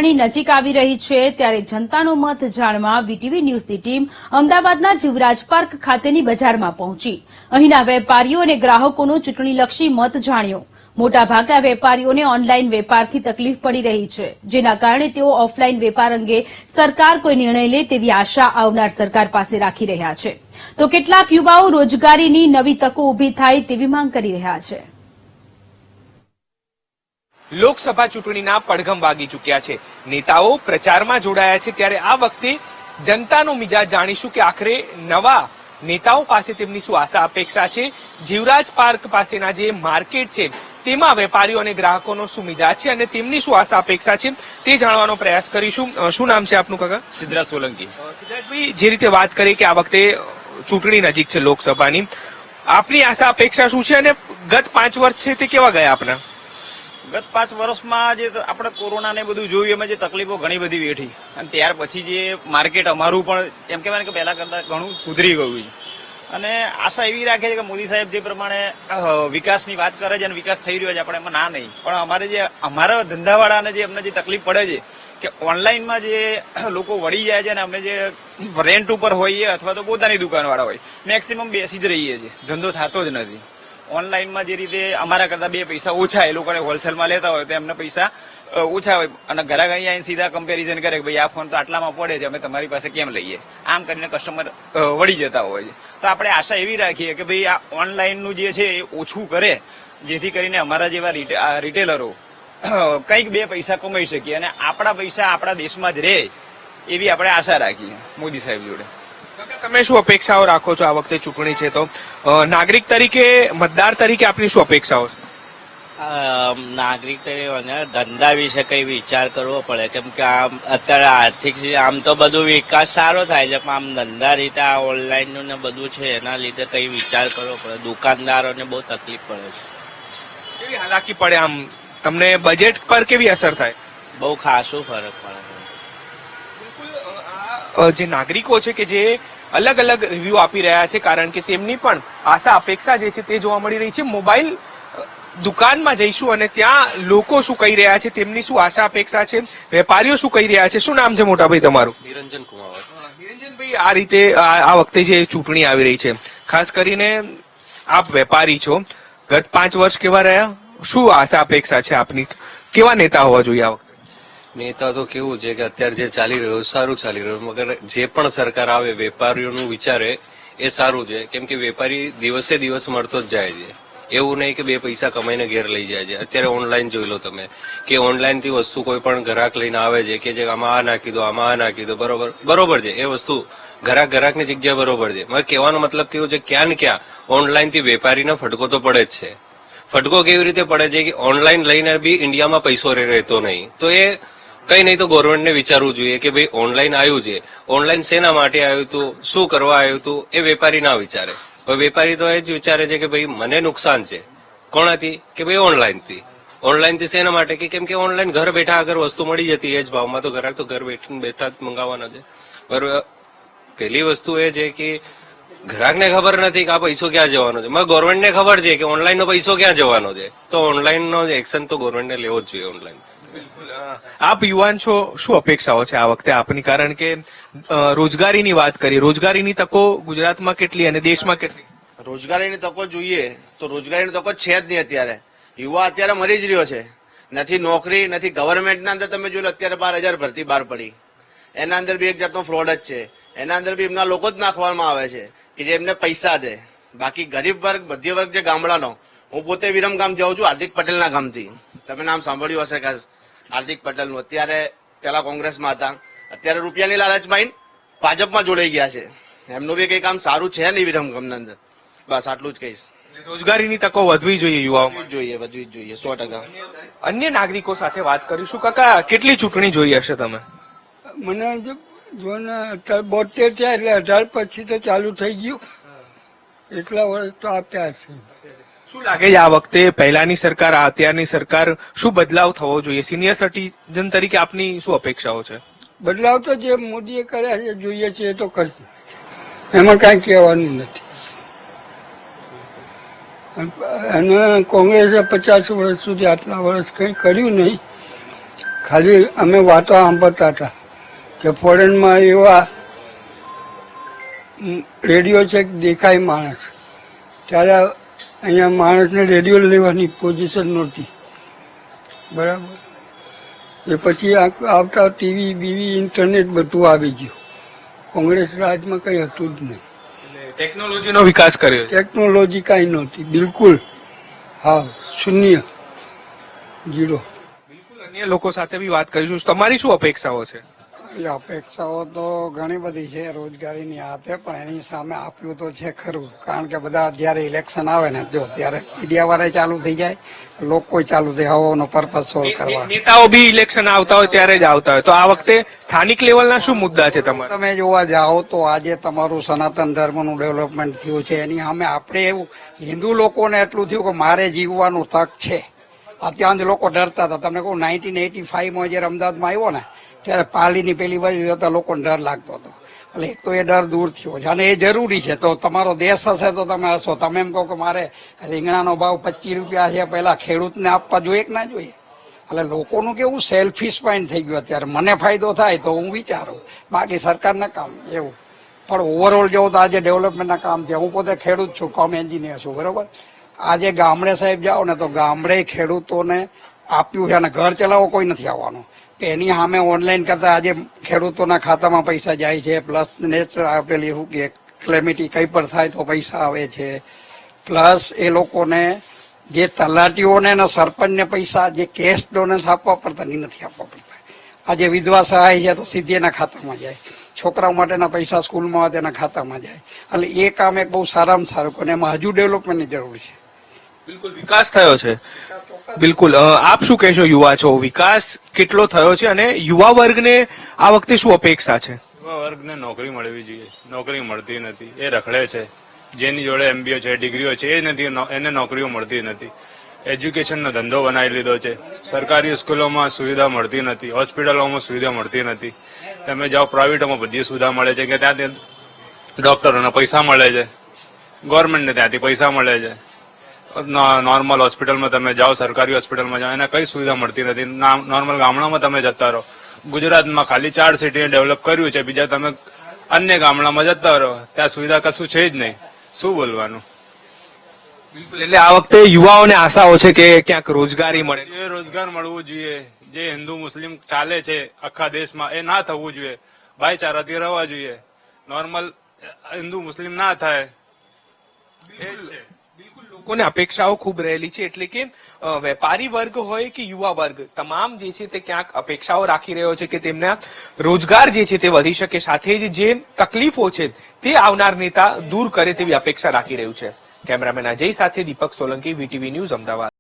ચૂંટણી નજીક આવી રહી છે ત્યારે જનતાનો મત જાણવા વીટીવી ન્યૂઝની ટીમ અમદાવાદના જીવરાજ પાર્ક ખાતેની બજારમાં પહોંચી. અહીંના વેપારીઓ અને ગ્રાહકોનો ચૂંટણીલક્ષી મત જાણ્યો. મોટાભાગના વેપારીઓને ઓનલાઈન વેપારથી તકલીફ પડી રહી છે, જેના કારણે તેઓ ઓફલાઈન વેપાર અંગે સરકાર કોઈ નિર્ણય લે તેવી આશા આવનાર સરકાર પાસે રાખી રહ્યા છે. તો કેટલાક યુવાઓ રોજગારીની નવી તકો ઉભી થાય તેવી માંગ કરી રહ્યા છે. લોકસભા ચૂંટણીના પડઘમ વાગી ચૂક્યા છે. નેતાઓ પ્રચારમાં જોડાયા છે, ત્યારે આ વખતે જનતાનો મિજાજ જાણીશું કે આખરે નવા નેતાઓ પાસે તેમની શું આશા અપેક્ષા છે. જીવરાજ પાર્ક પાસેના જે માર્કેટ છે તેમાં વેપારીઓ અને ગ્રાહકોનો શું મિજાજ છે અને તેમની શું આશા અપેક્ષા છે તે જાણવાનો પ્રયાસ કરીશું. શું નામ છે આપનું કાકા? સિદ્ધરાજ સોલંકી. સિદ્ધાર્થભાઈ, જે રીતે વાત કરી કે આ વખતે ચૂંટણી નજીક છે લોકસભાની, આપની આશા અપેક્ષા શું છે અને ગત 5 વર્ષ છે તે કેવા ગયા આપના? ગત 5 વર્ષમાં જે આપણે કોરોના ને બધું જોયું એમાં જે તકલીફો ઘણી બધી વેઠી અને ત્યાર પછી જે માર્કેટ અમારું પણ એમ કહેવાય કે પહેલા કરતા ઘણું સુધરી ગયું છે અને આશા એવી રાખે છે કે મોદી સાહેબ જે પ્રમાણે વિકાસની વાત કરે છે અને વિકાસ થઈ રહ્યો છે, આપણે એમાં ના નહીં, પણ અમારે જે અમારા ધંધાવાળાને જે અમને જે તકલીફ પડે છે કે ઓનલાઈનમાં જે લોકો વળી જાય છે અને અમે જે રેન્ટ ઉપર હોઈએ અથવા તો પોતાની દુકાનવાળા હોય મેક્સિમમ બેસી જ રહીએ છીએ, ધંધો થતો જ નથી. ઓનલાઈનમાં જે રીતે અમારા કરતા 2 પૈસા ઓછા એ લોકોને હોલસેલમાં લેતા હોય તો એમને પૈસા ઓછા હોય અને ઘરાક અહીંયા સીધા કમ્પેરિઝન કરે કે ભાઈ આ ફોન તો આટલામાં પડે છે, અમે તમારી પાસે કેમ લઈએ, આમ કરીને કસ્ટમર વળી જતા હોય છે. તો આપણે આશા એવી રાખીએ કે ભાઈ આ ઓનલાઈનનું જે છે એ ઓછું કરે, જેથી કરીને અમારા જેવા રિટેલરો કંઈક 2 પૈસા કમાઈ શકીએ અને આપણા પૈસા આપણા દેશમાં જ રહે એવી આપણે આશા રાખીએ મોદી સાહેબ જોડે. તમે શું અપેક્ષાઓ રાખો છો આ વખતે ચૂંટણી છે તો? નાગરિક તરીકે, મતદાર તરીકે આપની શું અપેક્ષાઓ છે? નાગરિક તરીકે ધંધા વિશે કઈ વિચાર કરવો પડે, કેમ કે આમ અત્યારે આર્થિક આમ તો બધું વિકાસ સારો થાય છે, પણ આમ ધંધા રીતે આ ઓનલાઈન નું ને બધું છે એના લીધે કઈ વિચાર કરવો પડે. દુકાનદારોને બહુ તકલીફ પડે છે. કેવી હાલાકી પડે? આમ તમને બજેટ પર કેવી અસર થાય? બહુ ખાસું ફરક પડે. જે નાગરિકો છે કે જે અલગ અલગ રિવ્યુ આપી રહ્યા છે, કારણ કે તેમની પણ આશા અપેક્ષા જે છે તે જોવા મળી રહી છે. મોબાઈલ દુકાનમાં જઈશું અને ત્યાં લોકો શું કહી રહ્યા છે, તેમની શું આશા અપેક્ષા છે, વેપારીઓ શું કહી રહ્યા છે. શું નામ છે મોટાભાઈ તમારું? નિરંજન કુમાર. નિરંજનભાઈ, આ રીતે આ વખતે જે ચૂંટણી આવી રહી છે, ખાસ કરીને આપ વેપારી છો, ગત 5 વર્ષ કેવા રહ્યા? શું આશા અપેક્ષા છે આપની? કેવા નેતા હોવા જોઈએ આ વખતે? નેતા તો કેવું છે કે અત્યારે જે ચાલી રહ્યું સારું ચાલી રહ્યું, મગર જે પણ સરકાર આવે વેપારીઓનું વિચારે એ સારું છે, કેમ કે વેપારી દિવસે દિવસ મળતો જ જાય છે. એવું નહીં કે 2 પૈસા કમાઈને ઘેર લઈ જાય છે. અત્યારે ઓનલાઈન જોઈ લો તમે કે ઓનલાઈન થી વસ્તુ કોઈ પણ ગ્રાહક લઈને આવે છે કે જે આમાં આ નાખી દો, આમાં આ નાખી દો, બરોબર છે એ વસ્તુ ગ્રાહકની જગ્યા બરોબર છે. મારે કહેવાનો મતલબ કેવું છે, ક્યાં ને ક્યાં ઓનલાઈન થી વેપારીને ફટકો તો પડે જ છે. ફટકો કેવી રીતે પડે છે કે ઓનલાઈન લઈને બી ઇન્ડિયામાં પૈસો રહેતો નહીં. તો એ કઈ નહીં તો ગવર્મેન્ટને વિચારવું જોઈએ કે ભાઈ ઓનલાઈન આવ્યું છે, ઓનલાઈન શેના માટે આવ્યું હતું, શું કરવા આવ્યું હતું, એ વેપારી ના વિચારે. વેપારી તો એ જ વિચારે છે કે ભાઈ મને નુકસાન છે. કોણાથી? કે ભાઈ ઓનલાઈનથી. ઓનલાઈનથી શેના માટે? કે કેમ કે ઓનલાઈન ઘર બેઠા અગર વસ્તુ મળી જતી એ જ ભાવમાં, તો ગ્રાહક તો ઘર બેઠા જ મંગાવવાના છે. બરોબર. પહેલી વસ્તુ એ છે કે ગ્રાહકને ખબર નથી કે આ પૈસો ક્યાં જવાનો છે, ગવર્મેન્ટને ખબર છે કે ઓનલાઈન નો પૈસો ક્યાં જવાનો છે. તો ઓનલાઈન નો એક્શન તો ગવર્મેન્ટને લેવો જ જોઈએ. ઓનલાઈન આપ યુવાન છો, શું અપેક્ષાઓ છે આ વખતે આપની? કારણ કે રોજગારીની વાત કરી, રોજગારીની તકો ગુજરાતમાં કેટલી અને દેશમાં કેટલી? રોજગારીની તકો જોઈએ તો રોજગારીની તકો છે જ નહીં. અત્યારે યુવા અત્યારે મરી જ રહ્યો છે, નથી નોકરી, નથી ગવર્મેન્ટના અંદર તમે જોઈ લો અત્યારે 12,000 ભરતી બહાર પડી, એના અંદર બી એક જાતનો ફ્રોડ જ છે. એના અંદર બી એમના લોકો જ નાખવામાં આવે છે કે જે એમને પૈસા દે. બાકી ગરીબ વર્ગ, મધ્ય વર્ગ જે ગામડાનો, હું પોતે વિરમગામ જાઉં છું હાર્દિક પટેલના ગામથી, તમે નામ સાંભળ્યું હશે કે હાર્દિક પટેલનું. અત્યારે પેલા કોંગ્રેસમાં હતા, અત્યારે રૂપિયાની લાલચમાં ભાજપમાં જોડાઈ ગયા છે. એમનું બી કઈ કામ સારું છે નહીં વિરમગામના અંદર. બસ આટલું જ કહીશ. રોજગારીની તકો વધવી જોઈએ યુવાઓ જોઈએ, વધવી જ જોઈએ 100%. અન્ય નાગરિકો સાથે વાત કરીશું. કાકા, કેટલી ચૂંટણી જોઈ હશે તમે? મને જો ને 72 થયા એટલે 18 પછી તો ચાલુ થઈ ગયું, એટલા વર્ષ તો આપ્યા છે. શું લાગે છે આ વખતે પહેલાની સરકાર, અત્યારની સરકાર, શું બદલાવ થવો જોઈએ? સિનિયર સિટીઝન તરીકે આપની શું અપેક્ષાઓ છે? બદલાવ તો જે મોદીએ કર્યા છે જોઈએ છે એ તો કરશે, એમાં કાંઈ કહેવાનું નથી. અને કોંગ્રેસે 50 વર્ષ સુધી આટલા વર્ષ કંઈ કર્યું નહીં. ખાલી અમે વાતો સાંભળતા હતા કે ફોરેનમાં એવા રેડિયો છે કે દેખાય માણસ, ત્યારે અહીંયા માણસને રેડિયો લેવાની પોઝિશન નહોતી, બરાબર. એ પછી આવતા ટીવી બીવી ઇન્ટરનેટ બધું આવી ગયું. કોંગ્રેસ રાજમાં કંઈ હતું જ નહીં. ટેકનોલોજીનો વિકાસ કર્યો છે. ટેકનોલોજી કાંઈ નહોતી, બિલકુલ. હા, શૂન્ય, જીરો. બિલકુલ અન્ય લોકો સાથે બી વાત કરીશું. તમારી શું અપેક્ષાઓ છે? એ અપેક્ષાઓ તો ઘણી બધી છે રોજગારીની હાથે, પણ એની સામે આપ્યું તો છે ખરું. કારણ કે બધા જયારે ઇલેક્શન આવે ને જો ત્યારે મીડિયા વાળા ચાલુ થઈ જાય, લોકો ચાલુ થઈ હવાનો પર્પઝ સોલ્વ કરવા. નેતાઓ બી ઇલેક્શન આવતા હોય ત્યારે જ આવતા હોય, તો આ વખતે સ્થાનિક લેવલના શું મુદ્દા છે તમારા? તમે જોવા જાઓ તો આજે તમારું સનાતન ધર્મનું ડેવલપમેન્ટ થયું છે, એની સામે આપણે એવું હિન્દુ લોકોને એટલું થયું કે મારે જીવવાનું તક છે. અત્યારે લોકો ડરતા હતા. તમને કહું 1985માં જયારે અમદાવાદમાં આવ્યો ને ત્યારે પાલીની પેલી બાજુ જતા લોકોને ડર લાગતો હતો. એટલે એક તો એ ડર દૂર થયો છે અને એ જરૂરી છે. તો તમારો દેશ હશે તો તમે હશો. તમે એમ કહો કે મારે રીંગણાનો ભાવ 25 રૂપિયા છે, પહેલા ખેડૂતને આપવા જોઈએ કે ના જોઈએ? એટલે લોકોનું કેવું સેલ્ફિશ માઇન્ડ થઈ ગયું અત્યારે. મને ફાયદો થાય તો હું વિચારું, બાકી સરકારના કામ એવું. પણ ઓવરઓલ જોવું તો આજે ડેવલપમેન્ટના કામ થયા. હું પોતે ખેડૂત છું, કોમ એન્જિનિયર છું, બરોબર. આજે ગામડે સાહેબ જાઓ ને તો ગામડે ખેડૂતોને આપ્યું છે અને ઘર ચલાવવો કોઈ નથી આવવાનું. એની સામે ઓનલાઈન કરતા આજે ખેડૂતોના ખાતામાં પૈસા જાય છે, પ્લસ નેચરલ આપેલી શું કે ક્લેમિટી કઈ પણ થાય તો પૈસા આવે છે, પ્લસ એ લોકોને જે તલાટીઓને અને સરપંચને પૈસા જે કેશ ડોનેશન આપવા પડતા નથી આપવા પડતા. આજે વિધવા સહાય છે તો સીધી એના ખાતામાં જાય, છોકરાઓ માટેના પૈસા સ્કૂલમાં આવે તેના ખાતામાં જાય. એટલે એ કામ એક બહુ સારામાં સારું અને એમાં હજુ ડેવલપમેન્ટની જરૂર છે. બિલકુલ વિકાસ થયો છે. બિલકુલ આપ શું કહેશો? યુવા છો, વિકાસ કેટલો થયો છે અને યુવા વર્ગને આ વખતે શું અપેક્ષા છે? યુવા વર્ગને નોકરી મળવી જોઈએ, નોકરી મળતી નથી, એ રખડે છે. જેની જોડે MBA છે, ડિગ્રીઓ છે, એ નથી, એને નોકરીઓ મળતી નથી. એજ્યુકેશનનો ધંધો બનાવી લીધો છે. સરકારી સ્કૂલોમાં સુવિધા મળતી નથી, હોસ્પિટલોમાં સુવિધા મળતી નથી. તમે જાઓ પ્રાઇવેટોમાં બધી સુવિધા મળે છે કે ત્યાંથી ડોક્ટરોને પૈસા મળે છે, ગવર્મેન્ટને ત્યાંથી પૈસા મળે છે. નોર્મલ હોસ્પિટલમાં તમે જાઓ, સરકારી હોસ્પિટલમાં જાઓ, એને કઈ સુવિધા મળતી નથી. નોર્મલ ગામડામાં તમે જતા રહો. ગુજરાતમાં ખાલી 4 સિટીને ડેવલપ કર્યું છે, બીજા તમે અન્ય ગામડામાં જતા રહો, ત્યાં સુવિધા કશું છે જ નહીં. શું બોલવાનું? બિલકુલ. એટલે આ વખતે યુવાઓને આશાઓ છે કે ક્યાંક રોજગારી મળે. એ રોજગાર મળવું જોઈએ. જે હિન્દુ મુસ્લિમ ચાલે છે આખા દેશમાં એ ના થવું જોઈએ. ભાઈચારાથી રહેવા જોઈએ. નોર્મલ હિન્દુ મુસ્લિમ ના થાય એ જ છે. લોકોને અપેક્ષાઓ ખૂબ રહેલી છે, એટલે કે વેપારી વર્ગ હોય કે યુવા વર્ગ, તમામ જે છે તે ક્યાંક અપેક્ષાઓ રાખી રહ્યો છે કે તેમના રોજગાર જે છે તે વધી શકે, સાથે જ જે તકલીફો છે તે આવનાર નેતા દૂર કરે તેવી અપેક્ષા રાખી રહ્યું છે. કેમેરામેન અજય સાથે દીપક સોલંકી, VTV ન્યૂઝ, અમદાવાદ.